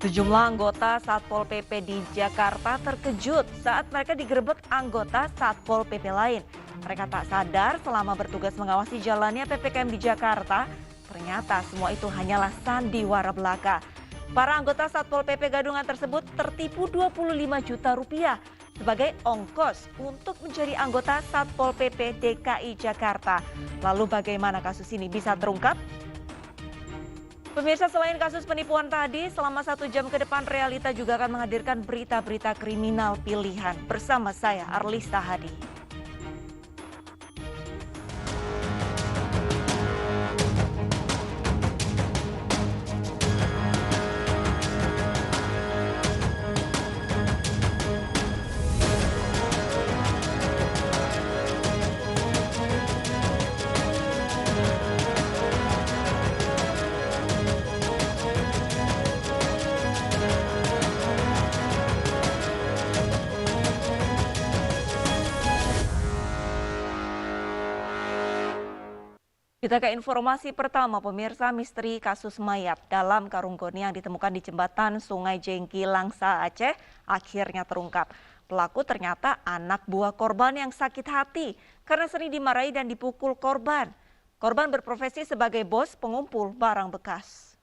Sejumlah anggota Satpol PP di Jakarta terkejut saat mereka digerebek anggota Satpol PP lain. Mereka tak sadar selama bertugas mengawasi jalannya PPKM di Jakarta, ternyata semua itu hanyalah sandiwara belaka. Para anggota Satpol PP Gadungan tersebut tertipu 25 juta rupiah sebagai ongkos untuk menjadi anggota Satpol PP DKI Jakarta. Lalu bagaimana kasus ini bisa terungkap? Pemirsa, selain kasus penipuan tadi, selama 1 jam ke depan Realita juga akan menghadirkan berita-berita kriminal pilihan. Bersama saya, Arlista Hadi. Kita ke informasi pertama, pemirsa. Misteri kasus mayat dalam karung goni yang ditemukan di jembatan Sungai Jengki, Langsa, Aceh akhirnya terungkap. Pelaku ternyata anak buah korban yang sakit hati karena sering dimarahi dan dipukul korban. Korban berprofesi sebagai bos pengumpul barang bekas.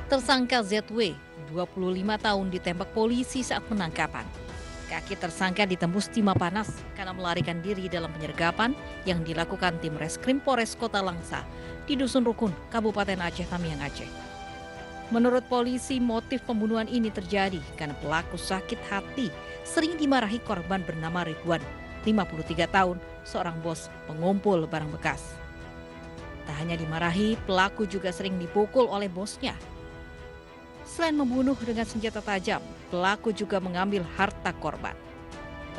Tersangka ZW, 25 tahun, ditembak polisi saat penangkapan. Kaki tersangka ditembus timah panas karena melarikan diri dalam penyergapan yang dilakukan tim Reskrim Polres Kota Langsa di Dusun Rukun, Kabupaten Aceh Tamiang, Aceh. Menurut polisi, motif pembunuhan ini terjadi karena pelaku sakit hati sering dimarahi korban bernama Ridwan, 53 tahun, seorang bos pengumpul barang bekas. Tak hanya dimarahi, pelaku juga sering dipukul oleh bosnya. Selain membunuh dengan senjata tajam, pelaku juga mengambil harta korban.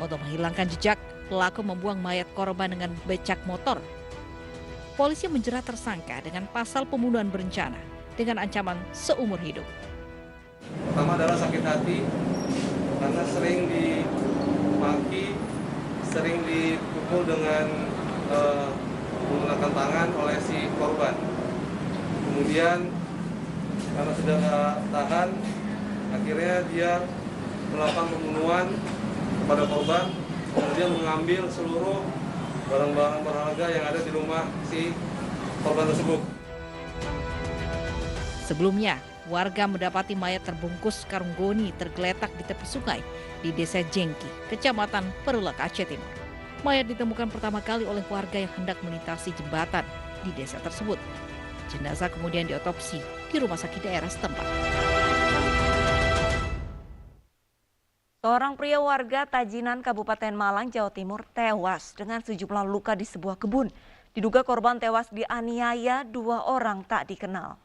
Untuk menghilangkan jejak, pelaku membuang mayat korban dengan becak motor. Polisi menjerat tersangka dengan pasal pembunuhan berencana dengan ancaman seumur hidup. Pertama adalah sakit hati karena sering dimaki, sering dipukul dengan menggunakan tangan oleh si korban. Kemudian karena sudah nggak tahan, akhirnya dia melakukan pembunuhan kepada korban, kemudian mengambil seluruh barang-barang berharga yang ada di rumah si korban tersebut. Sebelumnya, warga mendapati mayat terbungkus karung goni tergeletak di tepi sungai di Desa Jengki, Kecamatan Perulak, Aceh Timur. Mayat ditemukan pertama kali oleh warga yang hendak melintasi jembatan di desa tersebut. Jenazah kemudian diotopsi di rumah sakit daerah setempat. Seorang pria warga Tajinan, Kabupaten Malang, Jawa Timur tewas dengan sejumlah luka di sebuah kebun. Diduga korban tewas dianiaya 2 orang tak dikenal.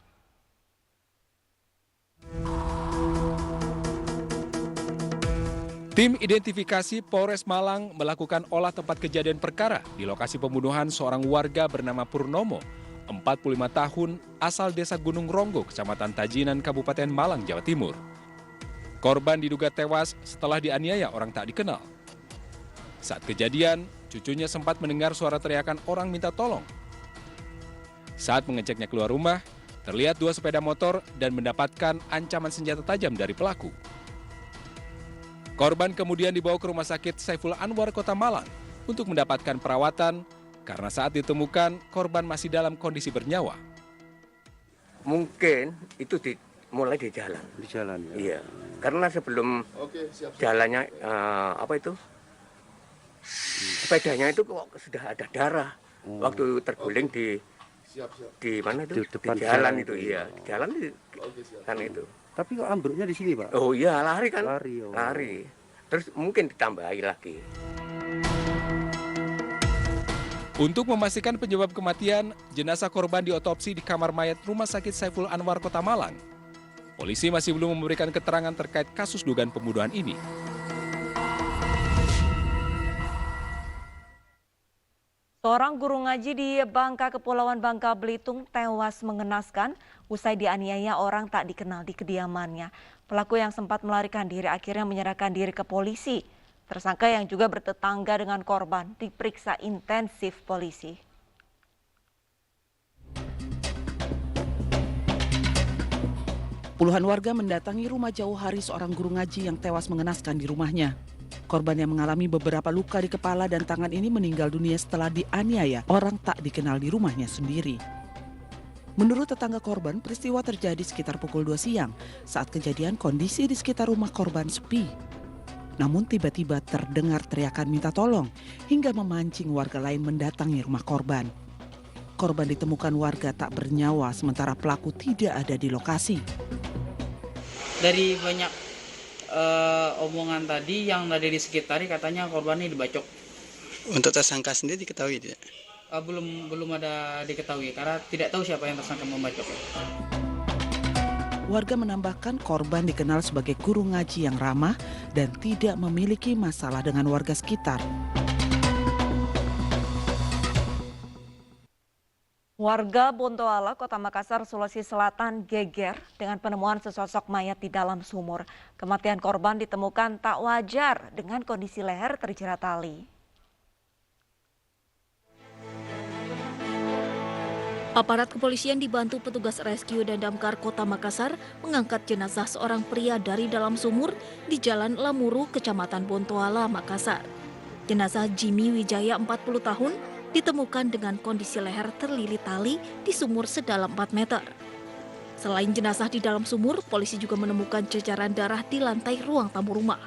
Tim identifikasi Polres Malang melakukan olah tempat kejadian perkara di lokasi pembunuhan seorang warga bernama Purnomo, 45 tahun, asal desa Gunung Ronggo, Kecamatan Tajinan, Kabupaten Malang, Jawa Timur. Korban diduga tewas setelah dianiaya orang tak dikenal. Saat kejadian, cucunya sempat mendengar suara teriakan orang minta tolong. Saat mengeceknya keluar rumah, terlihat 2 sepeda motor dan mendapatkan ancaman senjata tajam dari pelaku. Korban kemudian dibawa ke Rumah Sakit Saiful Anwar, Kota Malang untuk mendapatkan perawatan karena saat ditemukan korban masih dalam kondisi bernyawa. Mungkin itu mulai di jalan. Di jalan ya? Iya, karena sebelum jalannya sepedanya itu kok sudah ada darah. Waktu terguling di mana itu? Di jalan itu, iya. Di jalan kan itu. Tapi kok ambruknya di sini, Pak? Oh iya, lari kan? Lari. Lari. Terus mungkin ditambahi lagi. Untuk memastikan penyebab kematian, jenazah korban diotopsi di kamar mayat Rumah Sakit Saiful Anwar, Kota Malang. Polisi masih belum memberikan keterangan terkait kasus dugaan pembunuhan ini. Seorang guru ngaji di Bangka, Kepulauan Bangka, Belitung tewas mengenaskan usai dianiaya orang tak dikenal di kediamannya. Pelaku yang sempat melarikan diri akhirnya menyerahkan diri ke polisi. Tersangka yang juga bertetangga dengan korban diperiksa intensif polisi. Puluhan warga mendatangi rumah jauh hari seorang guru ngaji yang tewas mengenaskan di rumahnya. Korban yang mengalami beberapa luka di kepala dan tangan ini meninggal dunia setelah dianiaya orang tak dikenal di rumahnya sendiri. Menurut tetangga korban, peristiwa terjadi sekitar pukul 2 siang. Saat kejadian, kondisi di sekitar rumah korban sepi. Namun tiba-tiba terdengar teriakan minta tolong hingga memancing warga lain mendatangi rumah korban. Korban ditemukan warga tak bernyawa sementara pelaku tidak ada di lokasi. Dari banyak omongan tadi yang ada di sekitar katanya korban ini dibacok. Untuk tersangka sendiri diketahui tidak? Belum ada diketahui karena tidak tahu siapa yang tersangka membacok. Warga menambahkan korban dikenal sebagai guru ngaji yang ramah dan tidak memiliki masalah dengan warga sekitar. Warga Bontoala, Kota Makassar, Sulawesi Selatan geger dengan penemuan sesosok mayat di dalam sumur. Kematian korban ditemukan tak wajar dengan kondisi leher terjerat tali. Aparat kepolisian dibantu petugas rescue dan damkar Kota Makassar mengangkat jenazah seorang pria dari dalam sumur di Jalan Lamuru, Kecamatan Bontoala, Makassar. Jenazah Jimmy Wijaya 40 tahun ditemukan dengan kondisi leher terlilit tali di sumur sedalam 4 meter. Selain jenazah di dalam sumur, polisi juga menemukan cecaran darah di lantai ruang tamu rumah.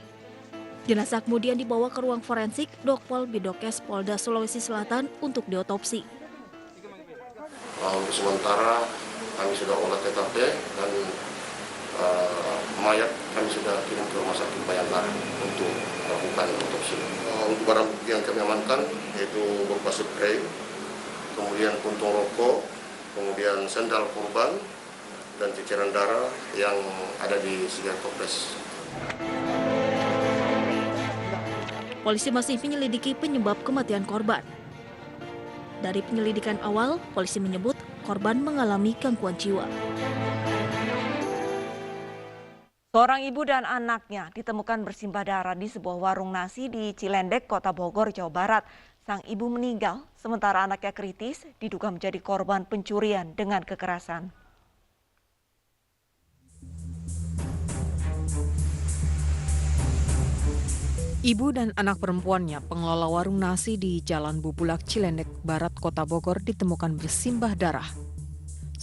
Jenazah kemudian dibawa ke ruang forensik Dokpol Bidokes Polda Sulawesi Selatan untuk diotopsi. Untuk sementara kami sudah olah TKP dan mayat kami sudah kirim ke Rumah Sakit Bayangkara untuk melakukan otopsi. Untuk barang bukti yang kami amankan yaitu berupa spray, kemudian puntung rokok, kemudian sendal korban dan ceceran darah yang ada di sekitar toples. Polisi masih menyelidiki penyebab kematian korban. Dari penyelidikan awal, polisi menyebut korban mengalami gangguan jiwa. Seorang ibu dan anaknya ditemukan bersimbah darah di sebuah warung nasi di Cilendek, Kota Bogor, Jawa Barat. Sang ibu meninggal, sementara anaknya kritis diduga menjadi korban pencurian dengan kekerasan. Ibu dan anak perempuannya, pengelola warung nasi di Jalan Bubulak Cilendek Barat, Kota Bogor, ditemukan bersimbah darah.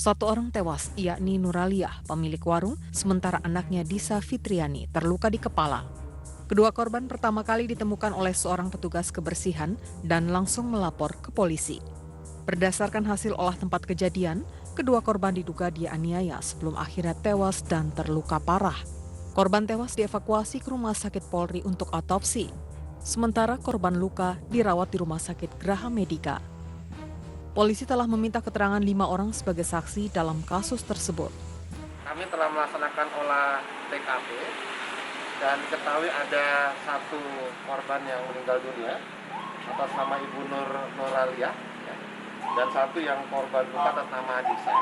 Satu orang tewas, yakni Nuraliah, pemilik warung, sementara anaknya Disa Fitriani terluka di kepala. Kedua korban pertama kali ditemukan oleh seorang petugas kebersihan dan langsung melapor ke polisi. Berdasarkan hasil olah tempat kejadian, kedua korban diduga dianiaya sebelum akhirnya tewas dan terluka parah. Korban tewas dievakuasi ke Rumah Sakit Polri untuk otopsi. Sementara korban luka dirawat di Rumah Sakit Graha Medica. Polisi telah meminta keterangan 5 orang sebagai saksi dalam kasus tersebut. Kami telah melaksanakan olah TKP dan diketahui ada satu korban yang meninggal dunia atas nama Ibu Nuraliah dan satu yang korban luka atas nama Adisa.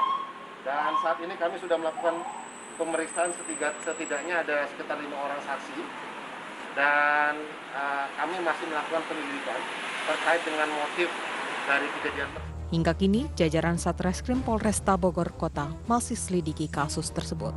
Dan saat ini kami sudah melakukan pemeriksaan setidaknya ada sekitar 5 orang saksi dan kami masih melakukan penyelidikan terkait dengan motif dari kejadian tersebut. Hingga kini, jajaran Satreskrim Polresta Bogor Kota masih selidiki kasus tersebut.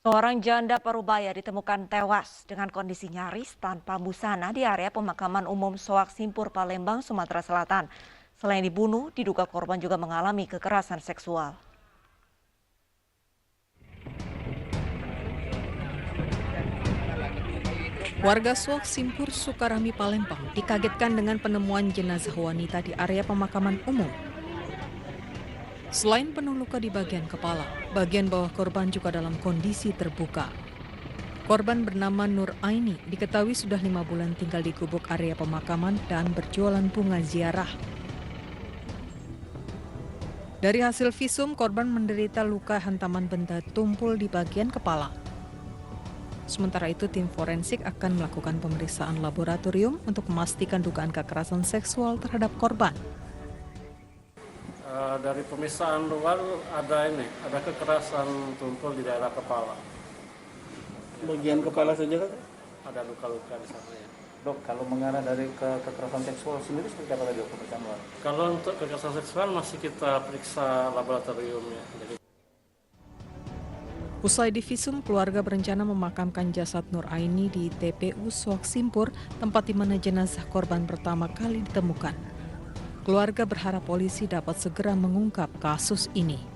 Seorang janda Parubaya ditemukan tewas dengan kondisi nyaris tanpa busana di area pemakaman umum Soak Simpur, Palembang, Sumatera Selatan. Selain dibunuh, diduga korban juga mengalami kekerasan seksual. Warga Soak Simpur, Sukarami, Palembang dikagetkan dengan penemuan jenazah wanita di area pemakaman umum. Selain penuh luka di bagian kepala, bagian bawah korban juga dalam kondisi terbuka. Korban bernama Nur Aini diketahui sudah 5 bulan tinggal di gubuk area pemakaman dan berjualan bunga ziarah. Dari hasil visum, korban menderita luka hantaman benda tumpul di bagian kepala. Sementara itu, tim forensik akan melakukan pemeriksaan laboratorium untuk memastikan dugaan kekerasan seksual terhadap korban. Dari pemeriksaan luar ada kekerasan tumpul di daerah kepala. Bagian kepala saja kan? Ada luka-luka di sana ya. Dok, kalau mengarah dari kekerasan seksual sendiri seperti apa tadi dok pemeriksaan luar? Kalau untuk kekerasan seksual masih kita periksa laboratoriumnya. Jadi... Usai divisum, keluarga berencana memakamkan jasad Nur Aini di TPU Suak Simpur, tempat di mana jenazah korban pertama kali ditemukan. Keluarga berharap polisi dapat segera mengungkap kasus ini.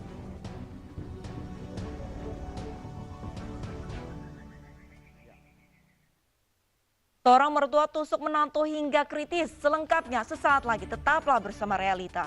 Seorang mertua tusuk menantu hingga kritis. Selengkapnya sesaat lagi, tetaplah bersama Realita.